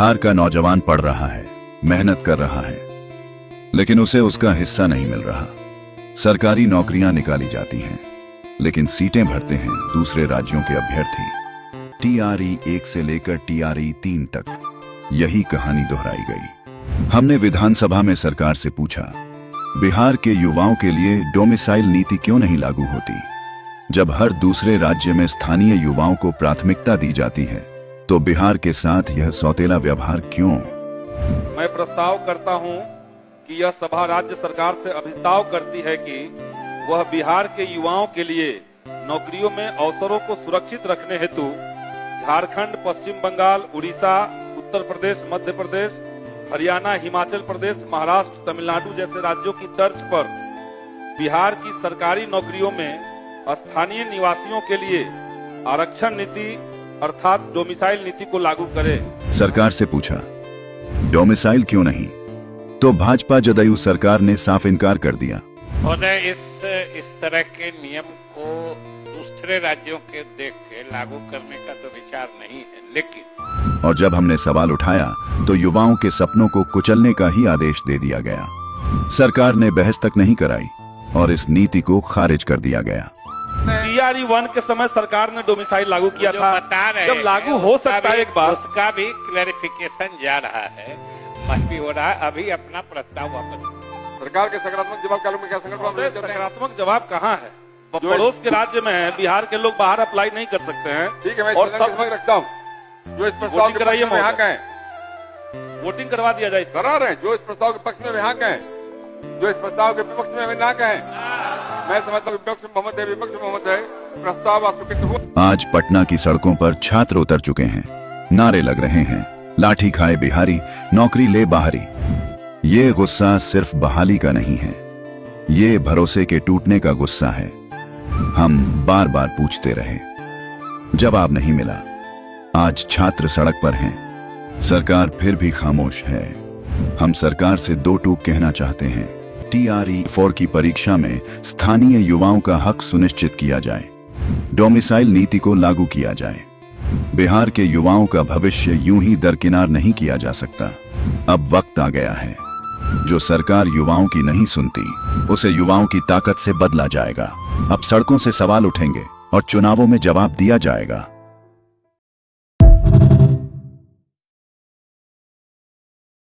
बिहार का नौजवान पढ़ रहा है, मेहनत कर रहा है, लेकिन उसे उसका हिस्सा नहीं मिल रहा। सरकारी नौकरियां निकाली जाती हैं, लेकिन सीटें भरते हैं दूसरे राज्यों के अभ्यर्थी। TRE 1 से लेकर TRE 3 तक यही कहानी दोहराई गई। हमने विधानसभा में सरकार से पूछा, बिहार के युवाओं के लिए डोमिसाइल नीति क्यों नहीं लागू होती? जब हर दूसरे राज्य में स्थानीय युवाओं को प्राथमिकता दी जाती है, तो बिहार के साथ यह सौतेला व्यवहार क्यों? मैं प्रस्ताव करता हूं कि यह सभा राज्य सरकार से अभिस्ताव करती है कि वह बिहार के युवाओं के लिए नौकरियों में अवसरों को सुरक्षित रखने हेतु झारखंड, पश्चिम बंगाल, उड़ीसा, उत्तर प्रदेश, मध्य प्रदेश, हरियाणा, हिमाचल प्रदेश, महाराष्ट्र, तमिलनाडु जैसे राज्यों की तर्ज पर बिहार की सरकारी नौकरियों में स्थानीय निवासियों के लिए आरक्षण नीति अर्थात डोमिसाइल नीति को लागू करे। सरकार से पूछा, डोमिसाइल क्यों नहीं? तो भाजपा जदयू सरकार ने साफ इनकार कर दिया। इस तरह के नियम को दूसरे राज्यों के देख के लागू करने का तो विचार नहीं है, लेकिन और जब हमने सवाल उठाया तो युवाओं के सपनों को कुचलने का ही आदेश दे दिया गया। सरकार ने बहस तक नहीं कराई और इस नीति को खारिज कर दिया गया। TRE 1 के समय सरकार ने डोमिसाइल लागू किया था। जब लागू हो सकता है एक बार, उसका भी क्लैरिफिकेशन जा रहा है, मत भी हो रहा है। अभी अपना प्रस्ताव वापस सरकार के सकारात्मक जवाब कानून में क्या सकारात्मक जवाब कहाँ है? पड़ोस के राज्य में है, बिहार के लोग बाहर अप्लाई नहीं कर सकते हैं। ठीक है, मैं और सब रखता हूँ। जो इस प्रस्ताव के पक्ष में यहाँ का है, वोटिंग करवा दिया जाए। करा रहे हैं। जो इस प्रस्ताव के पक्ष में यहाँ का है, जो इस प्रस्ताव के विपक्ष में ना कहे, मैं समझता हूँ विपक्ष मोहम्मद है, प्रस्ताव अस्वीकृत हुआ। आज पटना की सड़कों पर छात्र उतर चुके हैं, नारे लग रहे हैं, लाठी खाए बिहारी, नौकरी ले बाहरी। ये गुस्सा सिर्फ बहाली का नहीं है, ये भरोसे के टूटने का गुस्सा है। हम बार बार पूछते रहे, जवाब नहीं मिला। आज छात्र सड़क पर हैं, सरकार फिर भी खामोश है। हम सरकार से दो टूक कहना चाहते हैं। TRE 4 की परीक्षा में स्थानीय युवाओं का हक सुनिश्चित किया जाए, डोमिसाइल नीति को लागू किया जाए। बिहार के युवाओं का भविष्य यूं ही दरकिनार नहीं किया जा सकता। अब वक्त आ गया है। जो सरकार युवाओं की नहीं सुनती, उसे युवाओं की ताकत से बदला जाएगा। अब सड़कों से सवाल उठेंगे और चुनावों में जवाब दिया जाएगा।